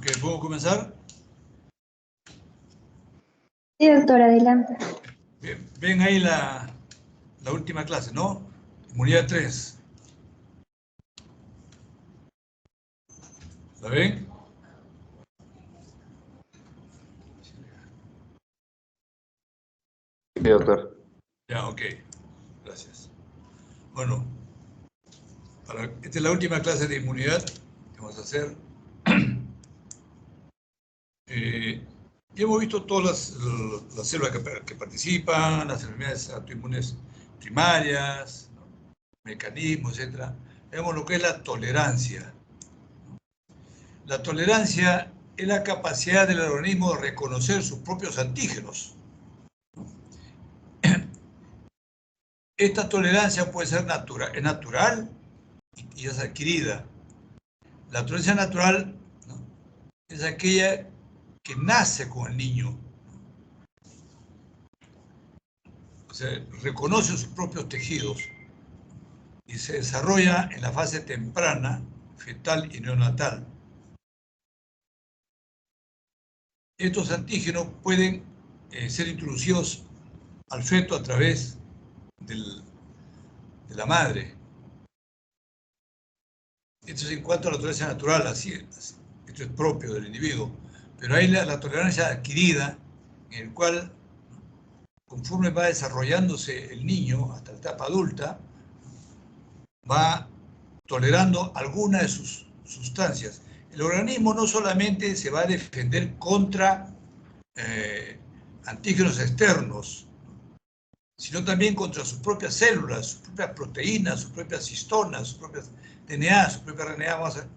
Ok, ¿puedo comenzar? Sí, doctor, adelante. Bien, ven ahí la última clase, ¿no? Inmunidad 3. ¿La ven? Sí, doctor. Ya, ok. Gracias. Bueno, esta es la última clase de inmunidad que vamos a hacer. Hemos visto todas las células que participan, las enfermedades autoinmunes primarias, ¿no? Mecanismos, etc. Vemos lo que es la tolerancia. La tolerancia es la capacidad del organismo de reconocer sus propios antígenos. Esta tolerancia puede ser es natural y es adquirida. La tolerancia natural, ¿no?, es aquella que nace con el niño. O sea, reconoce sus propios tejidos y se desarrolla en la fase temprana, fetal y neonatal. Estos antígenos pueden ser introducidos al feto a través de la madre. Esto es en cuanto a la tolerancia natural, así es. Esto es propio del individuo. Pero hay la tolerancia adquirida, en el cual, conforme va desarrollándose el niño hasta la etapa adulta, va tolerando alguna de sus sustancias. El organismo no solamente se va a defender contra antígenos externos, sino también contra sus propias células, sus propias proteínas, sus propias histonas, sus propias DNA, sus propias RNA.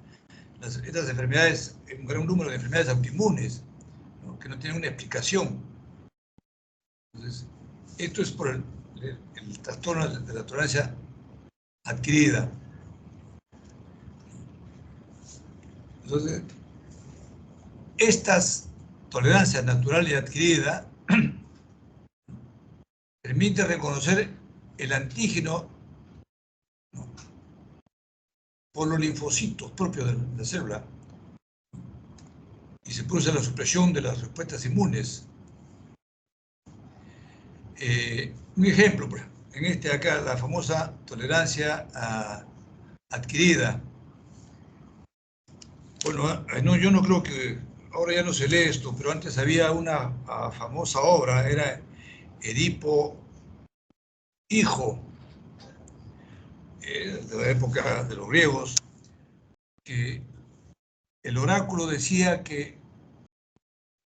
Estas enfermedades, un gran número de enfermedades autoinmunes, ¿no?, que no tienen una explicación. Entonces, esto es por el trastorno de la tolerancia adquirida. Entonces, estas tolerancias naturales y adquiridas permiten reconocer el antígeno, ¿no?, por los linfocitos propios de la célula, y se produce la supresión de las respuestas inmunes. Un ejemplo, en este acá, la famosa tolerancia adquirida. Bueno, no, yo no creo que, ahora ya no se lee esto, pero antes había una famosa obra, era Edipo hijo, de la época de los griegos, que el oráculo decía que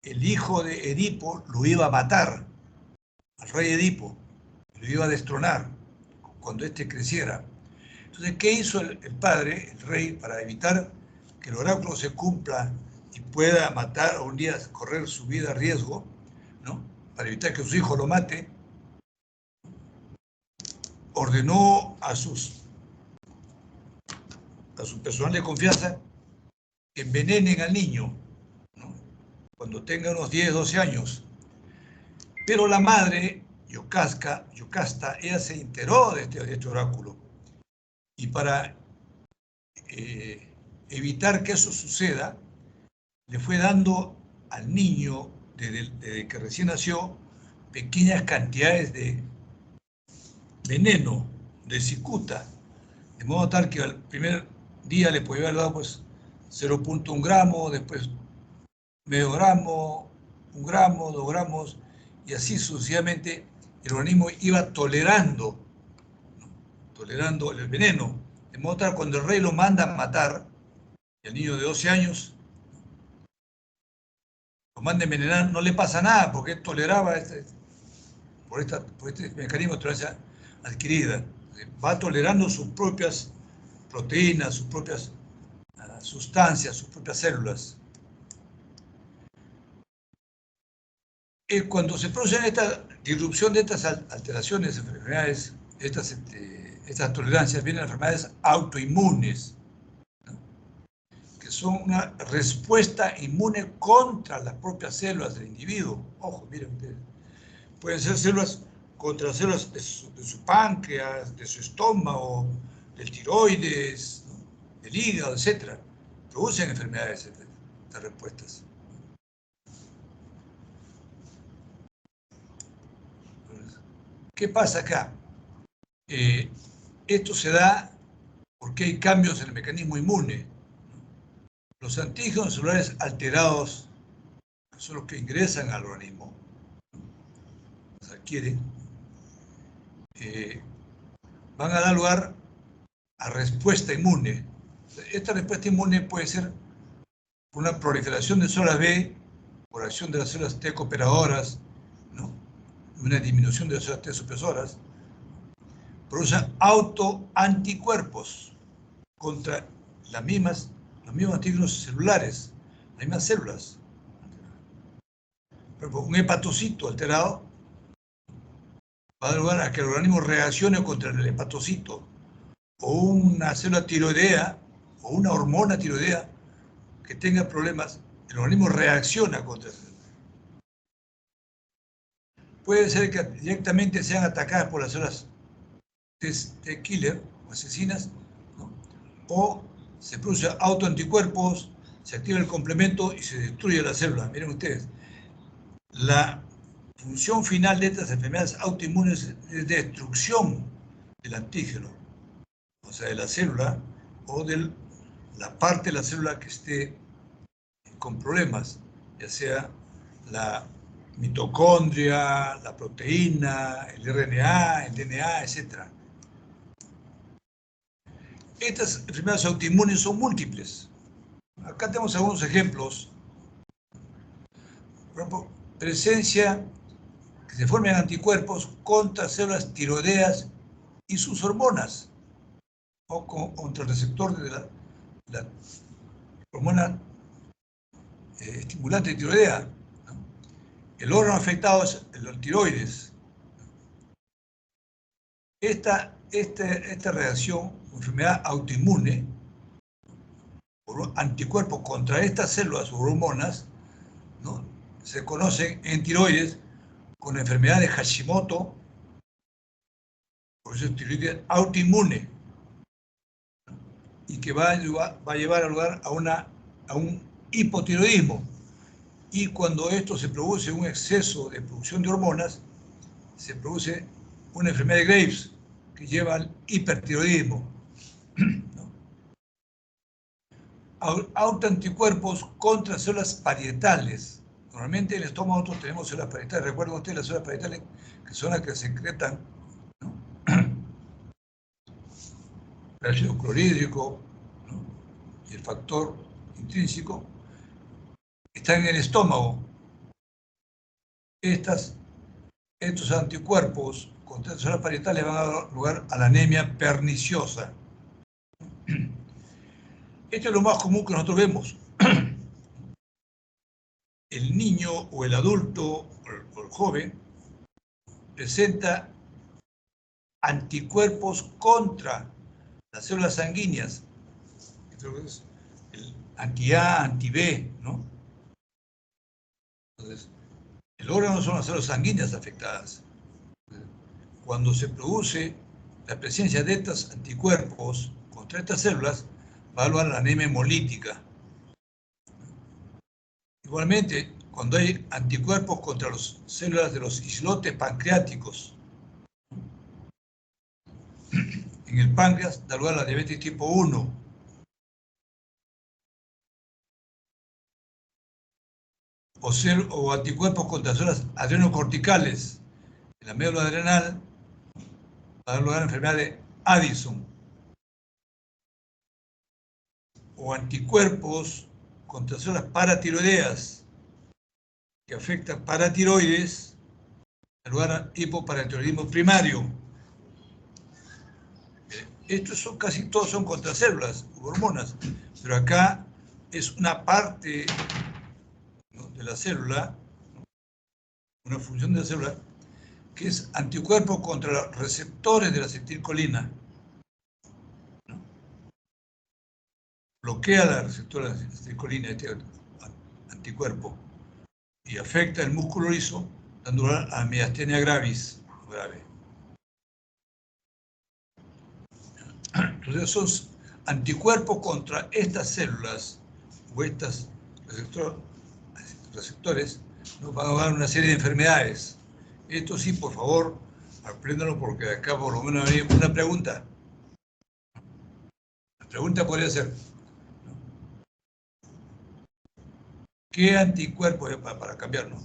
el hijo de Edipo lo iba a matar, al rey Edipo, lo iba a destronar cuando éste creciera. Entonces, ¿qué hizo el padre, el rey, para evitar que el oráculo se cumpla y pueda matar o un día correr su vida a riesgo, ¿no?, para evitar que su hijo lo mate? Ordenó a su personal de confianza que envenenen al niño, ¿no?, cuando tenga unos 10, 12 años. Pero la madre, Yocasta, ella se enteró de este oráculo. Y para evitar que eso suceda, le fue dando al niño, desde que recién nació, pequeñas cantidades de veneno, de cicuta, de modo tal que al primer día le podía haber dado pues 0.1 gramo, después medio gramo, 1 gramo, 2 gramos, y así sucesivamente el organismo iba tolerando el veneno, de modo tal que cuando el rey lo manda a matar, y el niño de 12 años lo manda a envenenar, no le pasa nada, porque él toleraba por este mecanismo de tolerancia adquirida. Va tolerando sus propias proteínas, sus propias sustancias, sus propias células. Cuando se produce esta disrupción de estas alteraciones, enfermedades, estas tolerancias, vienen enfermedades autoinmunes, ¿no?, que son una respuesta inmune contra las propias células del individuo. Ojo, miren ustedes. Pueden ser células contra células de su páncreas, de su estómago, del tiroides, ¿no?, del hígado, etc. Producen enfermedades estas respuestas. ¿Qué pasa acá? Esto se da porque hay cambios en el mecanismo inmune. Los antígenos celulares alterados, que son los que ingresan al organismo, se adquieren, van a dar lugar a respuesta inmune. Esta respuesta inmune puede ser una proliferación de células B por acción de las células T cooperadoras, ¿no? Una disminución de las células T supresoras, producen autoanticuerpos contra los mismos antígenos celulares, las mismas células. Por ejemplo, un hepatocito alterado va a dar lugar a que el organismo reaccione contra el hepatocito, o una célula tiroidea, o una hormona tiroidea que tenga problemas, el organismo reacciona contra eso. Puede ser que directamente sean atacadas por las células T-killer o asesinas, ¿no? O se producen autoanticuerpos, se activa el complemento y se destruye la célula. Miren ustedes, la función final de estas enfermedades autoinmunes es destrucción del antígeno, o sea, de la célula o de la parte de la célula que esté con problemas, ya sea la mitocondria, la proteína, el RNA, el DNA, etc. Estas enfermedades autoinmunes son múltiples. Acá tenemos algunos ejemplos. Por ejemplo, presencia que se formen anticuerpos contra células tiroideas y sus hormonas, o contra el receptor de la hormona estimulante tiroidea. El órgano afectado es el tiroides. Esta reacción, enfermedad autoinmune, por anticuerpos contra estas células o hormonas, ¿no? Se conocen en tiroides con enfermedad de Hashimoto, por eso es tiroides autoinmune, y que va a llevar a lugar a un hipotiroidismo. Y cuando esto se produce un exceso de producción de hormonas, se produce una enfermedad de Graves que lleva al hipertiroidismo. ¿No? Autoanticuerpos contra células parietales. Normalmente en el estómago nosotros tenemos células parietales. Recuerden ustedes las células parietales que son las que secretan, ¿no? El ácido clorhídrico, ¿no? Y el factor intrínseco están en el estómago. Estos anticuerpos contra células parietales van a dar lugar a la anemia perniciosa. Esto es lo más común que nosotros vemos. El niño o el adulto o el joven presenta anticuerpos contra las células sanguíneas. Esto es el anti-A, anti-B, ¿no? Entonces, el órgano son las células sanguíneas afectadas. Cuando se produce la presencia de estos anticuerpos contra estas células, va a dar la anemia hemolítica. Igualmente, cuando hay anticuerpos contra las células de los islotes pancreáticos, en el páncreas da lugar a la diabetes tipo 1. O anticuerpos contra células adrenocorticales en la médula adrenal, va a dar lugar a la enfermedad de Addison. O anticuerpos contra células paratiroideas que afectan paratiroides, da lugar a hipoparatiroidismo primario. Estos casi todos son contra células u hormonas, pero acá es una parte, ¿no?, de la célula, ¿no?, una función de la célula, que es anticuerpo contra los receptores de la acetilcolina. ¿No? Bloquea la receptora de la acetilcolina, este anticuerpo, y afecta el músculo liso, dando lugar a miastenia gravis, grave. Entonces son anticuerpos contra estas células o estos receptores, nos van a dar una serie de enfermedades. Esto sí, por favor, apréndanlo porque acá por lo menos hay una pregunta. La pregunta podría ser, ¿qué anticuerpo, para cambiarlo,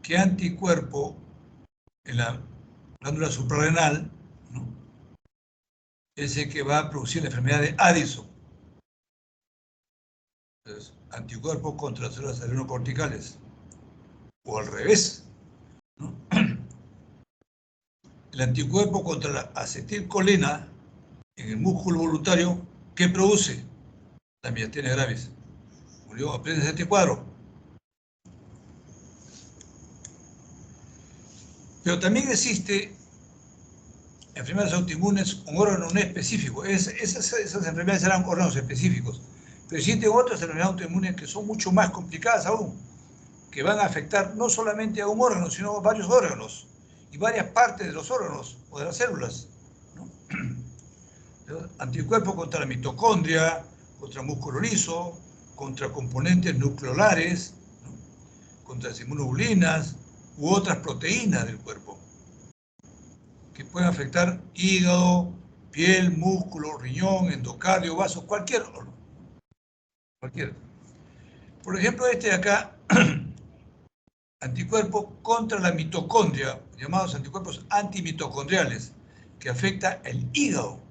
qué anticuerpo en la glándula suprarrenal, ¿no?, es el que va a producir la enfermedad de Addison? Entonces, anticuerpos contra las células adrenocorticales. O al revés, ¿no? El anticuerpo contra la acetilcolina en el músculo voluntario, ¿qué produce? La miastenia gravis. Murió, aprendes este cuadro. Pero también existe enfermedades autoinmunes con órganos no específicos. Esas enfermedades eran órganos específicos. Pero existen otras enfermedades autoinmunes que son mucho más complicadas aún, que van a afectar no solamente a un órgano, sino a varios órganos y varias partes de los órganos o de las células, ¿no? Anticuerpos contra la mitocondria, contra músculo liso, contra componentes nucleolares, ¿no?, contra las inmunoglobulinas u otras proteínas del cuerpo, que pueden afectar hígado, piel, músculo, riñón, endocardio, vasos, cualquier órgano. Cualquier. Por ejemplo, este de acá, anticuerpos contra la mitocondria, llamados anticuerpos antimitocondriales, que afecta el hígado,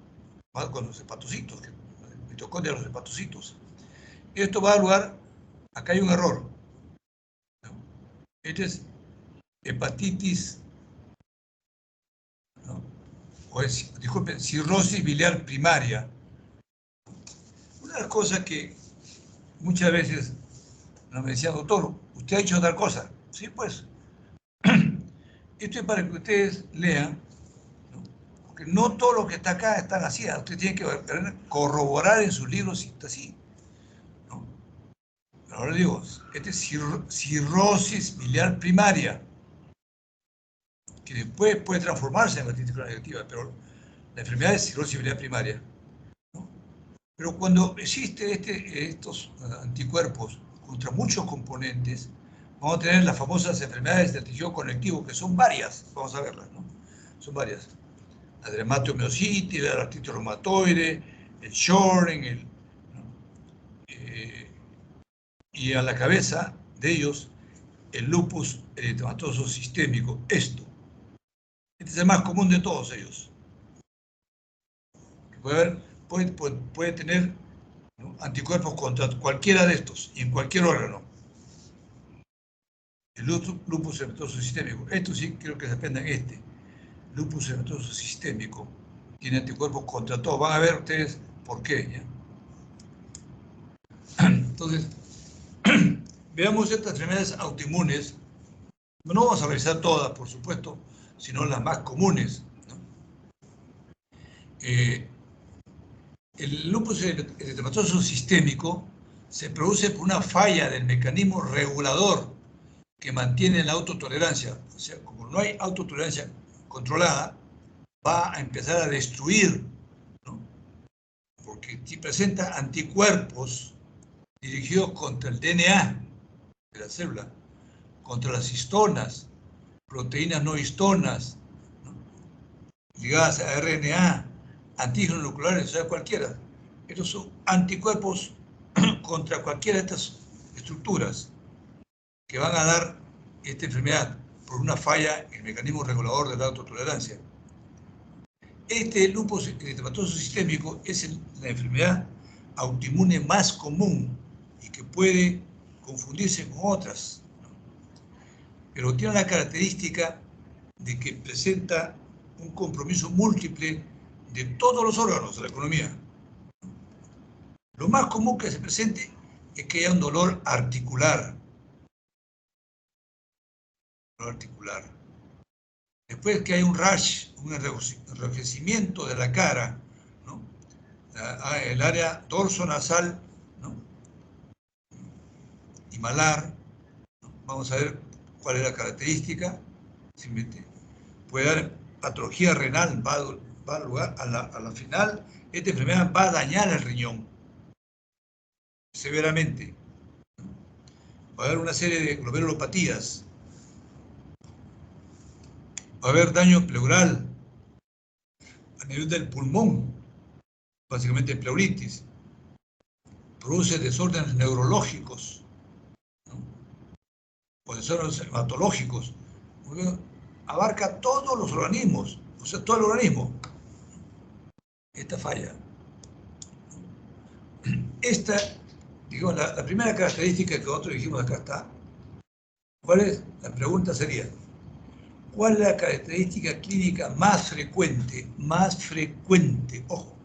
con los hepatocitos, mitocondria de los hepatocitos. Esto va a dar lugar, acá hay un error. Este es hepatitis, ¿no?, o es, disculpen, cirrosis biliar primaria. Una de las cosas que muchas veces nos decía, doctor, usted ha dicho tal cosa. Sí, pues. Esto es para que ustedes lean, ¿no?, porque no todo lo que está acá está así. Usted tiene que corroborar en sus libros si está así, ¿no? Pero ahora digo, este es cirrosis biliar primaria, que después puede transformarse en hepatitis crónica reactiva, pero la enfermedad es cirrosis biliar primaria, ¿no? Pero cuando existe estos anticuerpos contra muchos componentes, vamos a tener las famosas enfermedades del tejido conectivo, que son varias, vamos a verlas, ¿no? Son varias. La dermatomiositis, la artritis reumatoide, el Sjögren, ¿no?, y a la cabeza de ellos el lupus eritematoso sistémico. Este es el más común de todos ellos. Puede tener, ¿no?, anticuerpos contra cualquiera de estos y en cualquier órgano. El lupus eritematoso sistémico. Esto sí creo que se aprendan este. Lupus eritematoso sistémico tiene anticuerpos contra todo. Van a ver ustedes por qué, ¿ya? Entonces, veamos estas enfermedades autoinmunes. No vamos a revisar todas, por supuesto, sino las más comunes, ¿no? El lupus eritematoso sistémico se produce por una falla del mecanismo regulador que mantiene la autotolerancia. O sea, como no hay autotolerancia controlada, va a empezar a destruir, ¿no?, porque si presenta anticuerpos dirigidos contra el DNA de la célula, contra las histonas, proteínas no histonas, ¿no?, ligadas a RNA, antígenos nucleares, o sea, cualquiera. Estos son anticuerpos contra cualquiera de estas estructuras que van a dar esta enfermedad por una falla en el mecanismo regulador de la autotolerancia. Este lupus eritematoso sistémico es la enfermedad autoinmune más común y que puede confundirse con otras, ¿no?, pero tiene la característica de que presenta un compromiso múltiple de todos los órganos de la economía. Lo más común que se presente es que haya un dolor articular. Después que hay un rash, un enrojecimiento de la cara, ¿no?, el área dorso-nasal, ¿no?, y malar, ¿no? Vamos a ver cuál es la característica. Simplemente puede dar patología renal, va a lugar a la final. Esta enfermedad va a dañar el riñón severamente. va a haber una serie de glomerulopatías, va a haber daño pleural a nivel del pulmón, básicamente pleuritis, produce desórdenes neurológicos, ¿no? O desórdenes hematológicos, abarca todos los organismos, o sea, todo el organismo. Esta falla. Esta, digamos, la primera característica que nosotros dijimos acá está. ¿Cuál es? La pregunta sería, ¿cuál es la característica clínica más frecuente, ojo,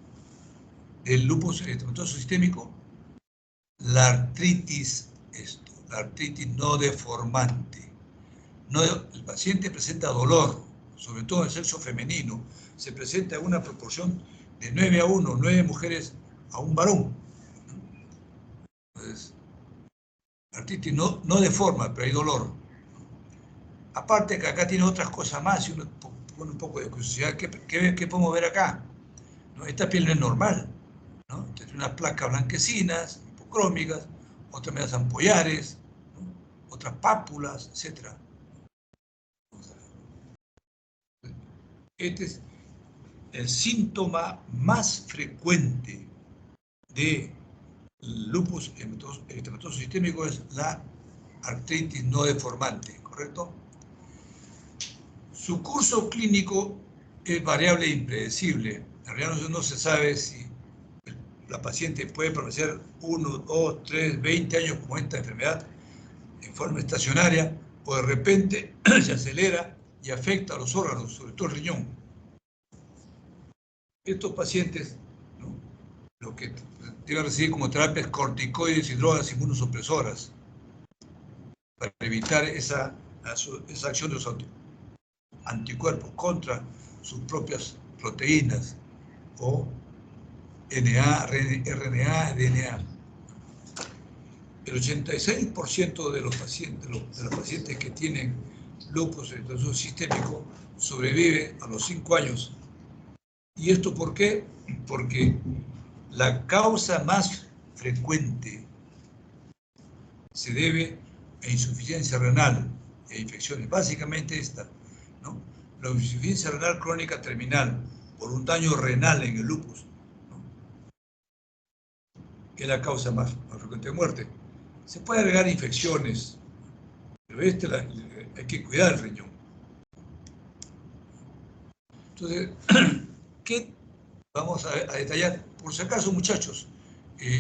del lupus eritematoso sistémico? La artritis, la artritis no deformante. El paciente presenta dolor, sobre todo en el sexo femenino, se presenta en una proporción de 9:1, 9 mujeres a un varón. Entonces, la artritis no deforma, pero hay dolor. Aparte que acá tiene otras cosas más, y uno pone un poco de curiosidad, ¿qué podemos ver acá? ¿No? Esta piel no es normal, ¿no? Tiene unas placas blanquecinas, hipocrómicas, otras medias ampollares, ¿no? Otras pápulas, etc. Este es el síntoma más frecuente de lupus eritematoso sistémico, es la artritis no deformante, ¿correcto? Su curso clínico es variable e impredecible. En realidad no se sabe si la paciente puede permanecer 1, 2, 3, 20 años con esta enfermedad en forma estacionaria, o de repente se acelera y afecta a los órganos, sobre todo el riñón. Estos pacientes, ¿no?, lo que deben recibir como terapias corticoides y drogas inmunosupresoras para evitar esa acción de los anticuerpos contra sus propias proteínas o RNA, DNA. El 86% de los pacientes que tienen lupus eritematoso sistémico sobrevive a los 5 años. ¿Y esto por qué? Porque la causa más frecuente se debe a insuficiencia renal e infecciones. Básicamente esta, ¿no? La insuficiencia renal crónica terminal por un daño renal en el lupus, ¿no?, es la causa más frecuente de muerte. Se puede agregar infecciones, pero hay que cuidar el riñón. Entonces, ¿qué vamos a detallar? Por si acaso, muchachos,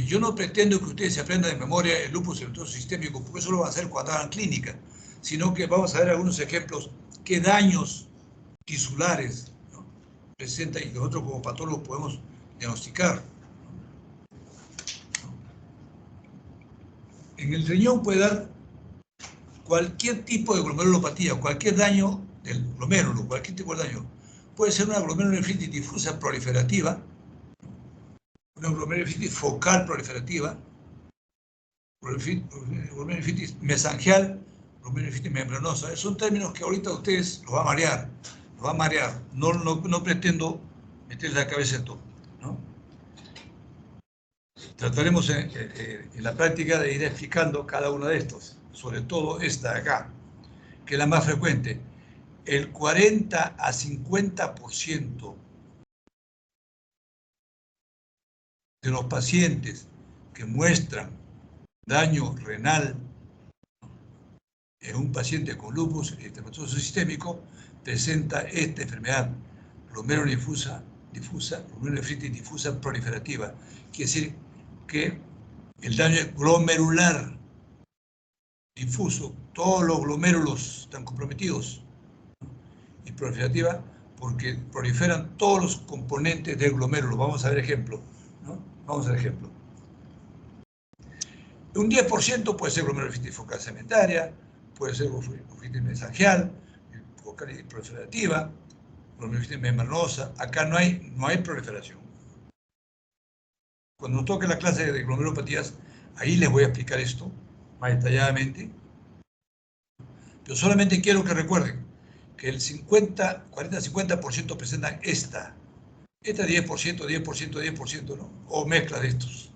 yo no pretendo que ustedes se aprendan de memoria el lupus eritematoso sistémico, porque eso lo van a hacer cuando hagan clínica, sino que vamos a ver algunos ejemplos, qué daños tisulares, ¿no?, presenta y que nosotros como patólogos podemos diagnosticar. En el riñón puede dar cualquier tipo de glomerulopatía, cualquier daño del glomérulo, cualquier tipo de daño. Puede ser una glomerulonefritis difusa proliferativa, una glomerulonefritis focal proliferativa, glomerulonefritis mesangial, glomerulonefritis membranosa. Son términos que ahorita a ustedes los va a marear. No pretendo meterles la cabeza en todo, ¿no? Trataremos en la práctica de ir explicando cada uno de estos, sobre todo esta de acá, que es la más frecuente. El 40 a 50% de los pacientes que muestran daño renal en un paciente con lupus eritematoso sistémico presenta esta enfermedad, glomerulonefritis difusa proliferativa. Quiere decir que el daño es glomerular, difuso, todos los glomérulos están comprometidos, y proliferativa porque proliferan todos los componentes del glomérulo. Vamos a ver ejemplo, ¿no? Vamos a ver ejemplo. Un 10% puede ser glomerulonefritis focal segmentaria, puede ser glomerulonefritis mesangial, focal y proliferativa, glomerulonefritis membranosa. Acá no hay proliferación. Cuando nos toque la clase de glomerulopatías, ahí les voy a explicar esto más detalladamente. Pero solamente quiero que recuerden que el 40-50% presentan esta 10%, ¿no? O mezcla de estos.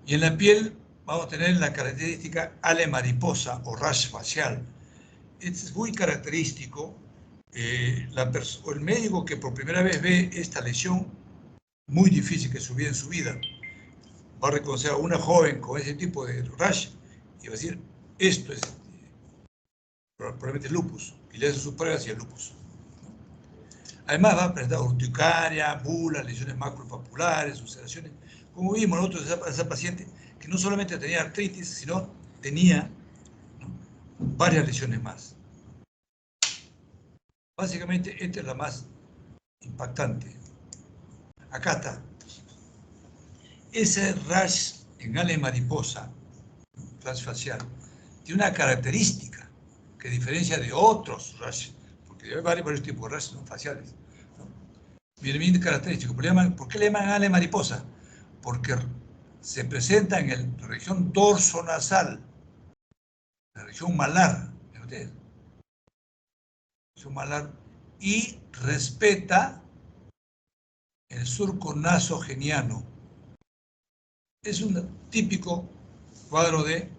Y en la piel vamos a tener la característica ale mariposa o rash facial. Este es muy característico. El médico que por primera vez ve esta lesión, muy difícil que subiera en su vida, va a reconocer a una joven con ese tipo de rash y va a decir, esto es probablemente lupus, y le hace sus pruebas y el lupus. Además va a presentar urticaria, bulas, lesiones macropapulares, ulceraciones. Como vimos nosotros, esa paciente que no solamente tenía artritis, sino tenía, ¿no?, varias lesiones más. Básicamente, esta es la más impactante. Acá está. Ese rash en ale mariposa, rash facial, tiene una característica que diferencia de otros rash, porque hay varios tipos de rash faciales, ¿no? Bien característico. ¿Por qué le llaman ale mariposa? Porque se presenta en la región dorsonasal, la región malar, ustedes, región malar, y respeta el surco nasogeniano. Es un típico cuadro de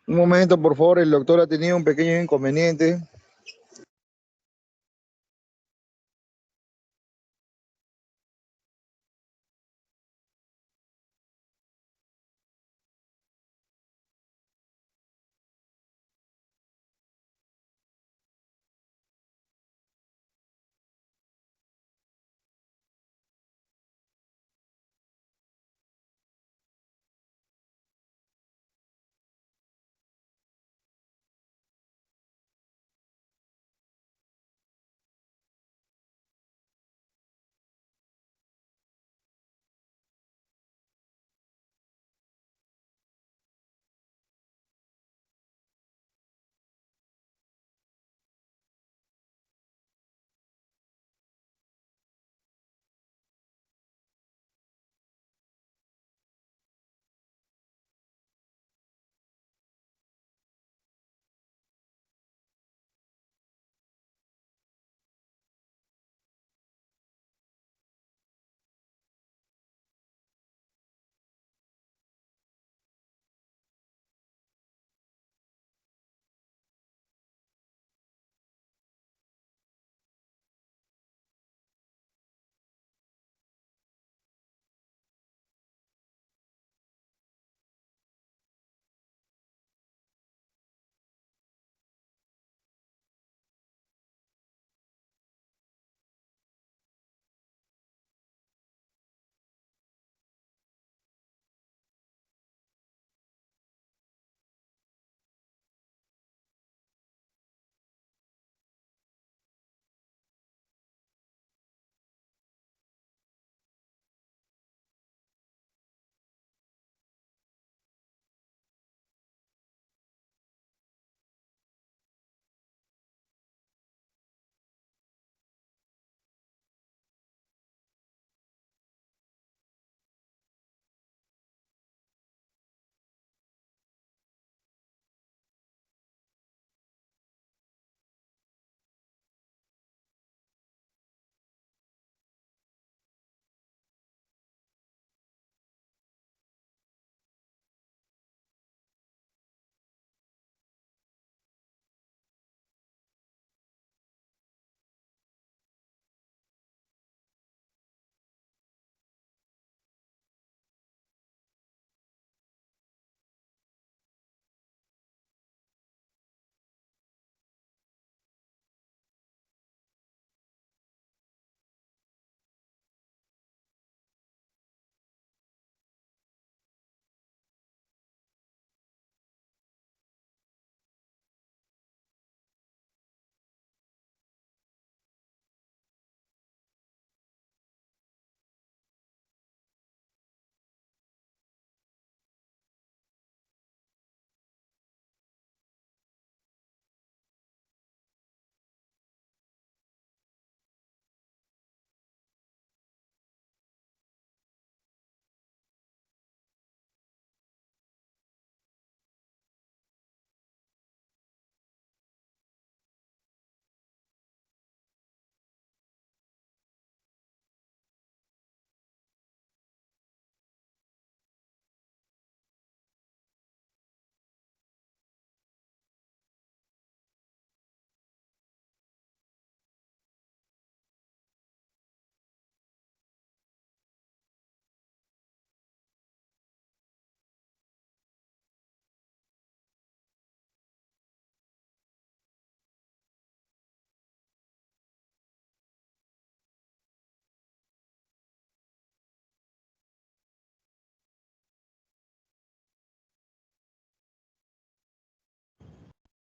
Un momento, por favor, el doctor ha tenido un pequeño inconveniente.